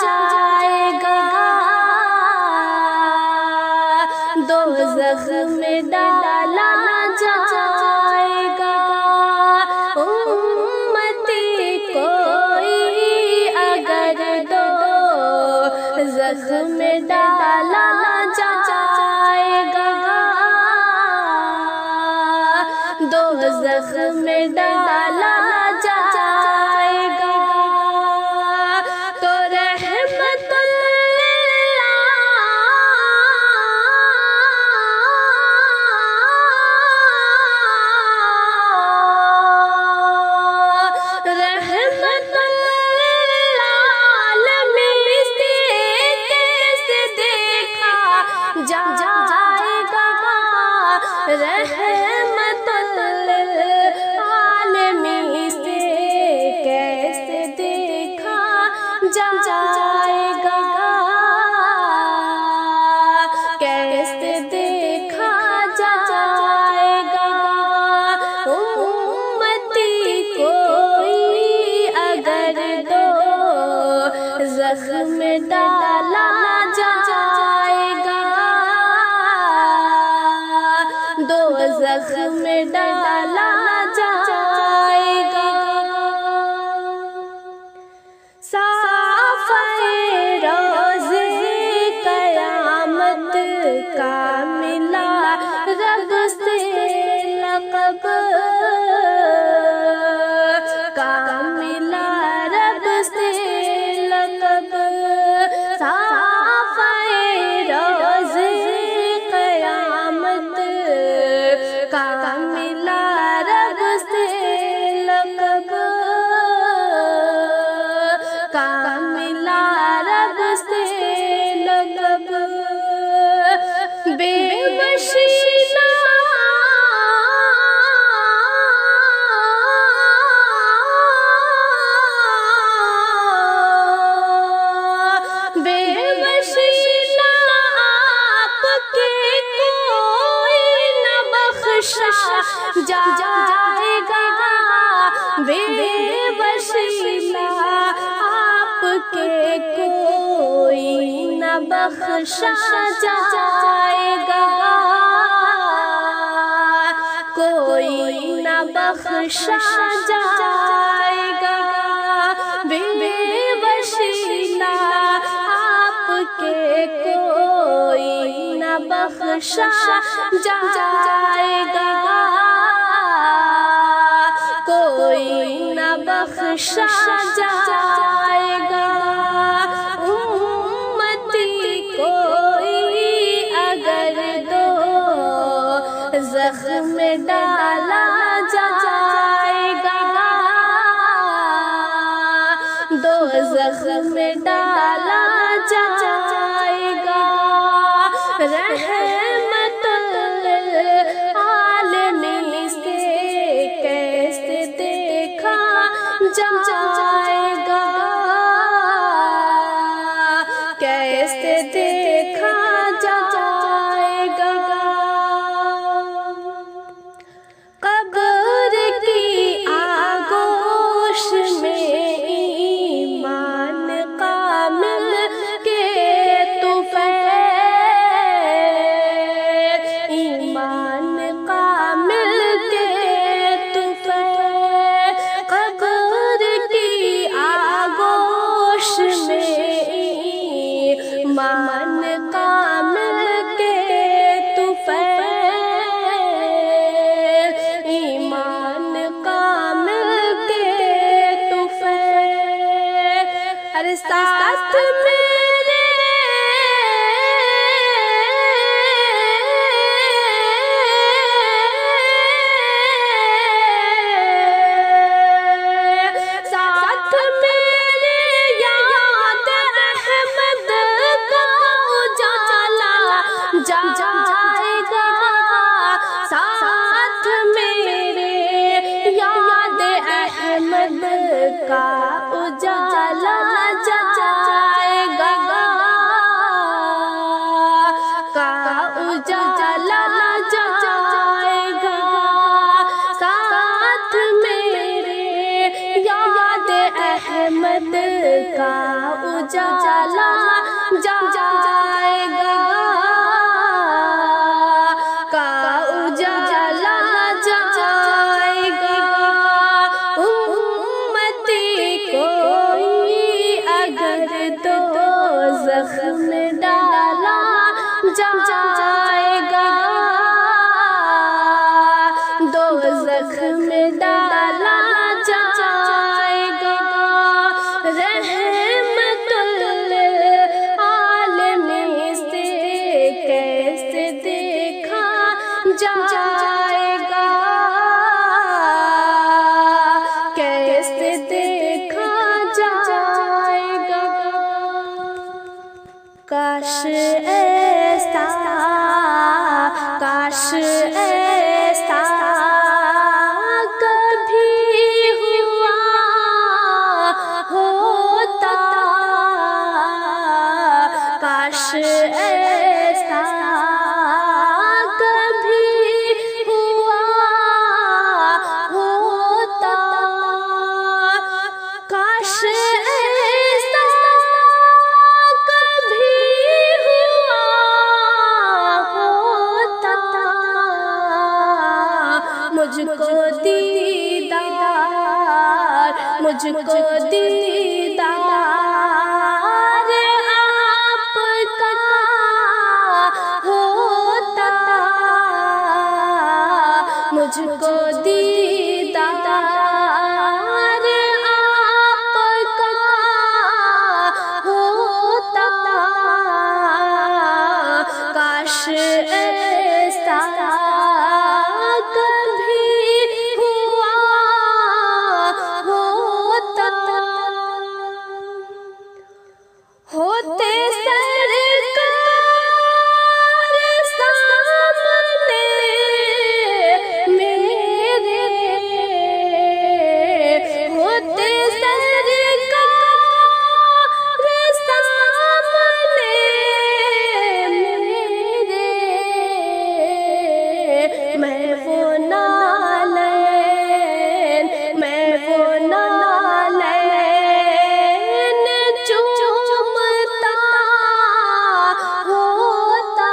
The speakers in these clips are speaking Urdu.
جائے گا، دوزخ میں ڈالا جائے گا۔ امتی کوئی اگر دوزخ میں ڈالا جائے گا، دوزخ میں ڈالا جائے گا، تو رحمت رحمت للعالمین سے کیسے دیکھا جائے گا، کیسے دیکھا جائے گا۔ امتی کوئی اگر دوزخ میں ڈالا جائے گا، دوزخ میں ڈالا جائے گا۔ صافِ روز قیامت کا ملا رب سے لقب، کا ملا رب سے لقب۔ صافِ روز قیامت کا ملا رب سے لقب، کا ملا رب سے لقب۔ بے بشینا جائے گا، بے وسیلہ آپ کے کوئی نہ بخشا جائے گا، کوئی نہ بخشا جائے گا، بے وسیلہ آپ کے کوئی نہ بخشا جائے گا، کوئی نہ بخشا جائے گا۔ امتی کوئی اگر دوزخ میں ڈالا جائے گا، دوزخ میں ڈالا جائے گا، رحمت للعالمین سے کیسے دیکھا جائے گا، کیسے دیکھا جائے گا۔ قبر کی آغوش میں ایمان کامل کے طفیل، ایمان کامل کے طفیل۔ قبر کی آغوش میں ایمان کامل کے طفیل، ایمان کامل کے طفیل۔ ارے ساتھ میرے ساتھ میرے یاد احمد کا اجالا جائے گا، ساتھ میرے یاد احمد کا اجالا جائے گا، کا اجالا جائے گا، ساتھ میرے یاد احمد کا اجالا جائے گا کیسے دیکھا جائے گا کاش ایسا کاش ایسا کبھی ہوا ہوتا کاش ایسا کبھی ہوا ہوتا کاش ایسا کبھی ہوا ہوتا مجھ کو دیدار مجھ کو دیدار آپ کا ہوتا مجھ کو دیدار آپ کا ہوتا کاش ایسا کبھی ہوا ہوتا ہوتے سرکار سامنے میرے ہوتے سرکار سامنے میرے میں وہ نالین میں وہ نالین چومتا ہوتا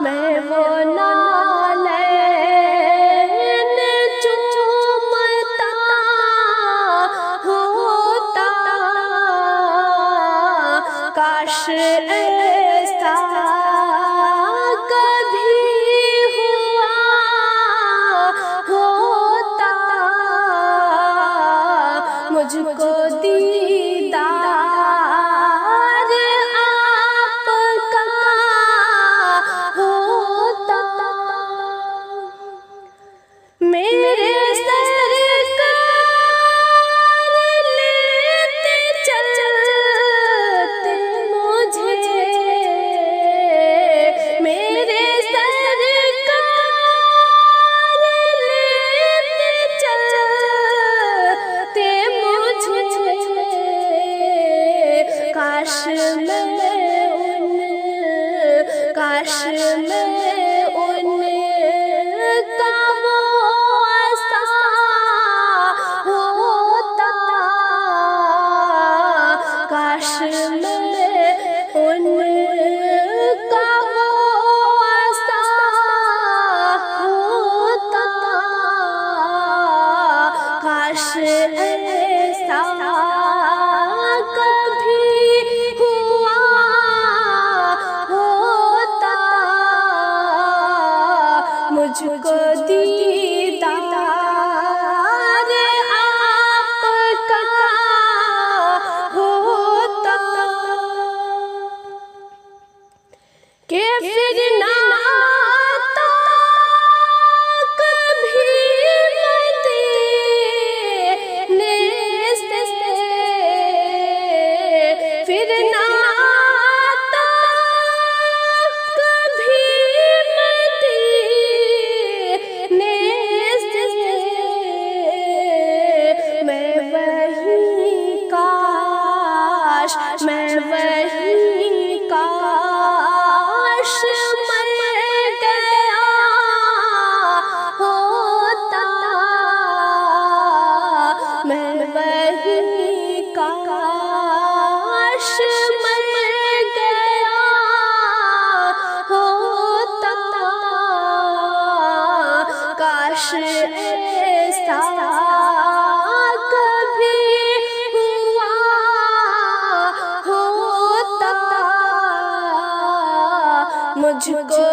میں وہ نالین چومتا ہوتا کاش ایسا کبھی ہوا ہوتا مجھ کو دیدار آپ کا ہوتا میرے سرکار لیتے چلتے مجھے میرے سرکار لیتے چلتے مجھے کاش میں ان کا وہ ایسا ہوتا کاش میں ان کا وہ ایسا ہوتا کاش ایسا کبھی ہوا ہوتا مجھ کو دیدار آپ کا ہوتا کہ پھر نہ آتا کبھی مدینے سے پھر نہ آتا کبھی مدینے سے میں وہیں کاش میں وہیں کاش مر گیا ہوتا میں وہیں کاش مر گیا ہوتا کاش ایسا کبھی ہوا ہوتا مجھ کو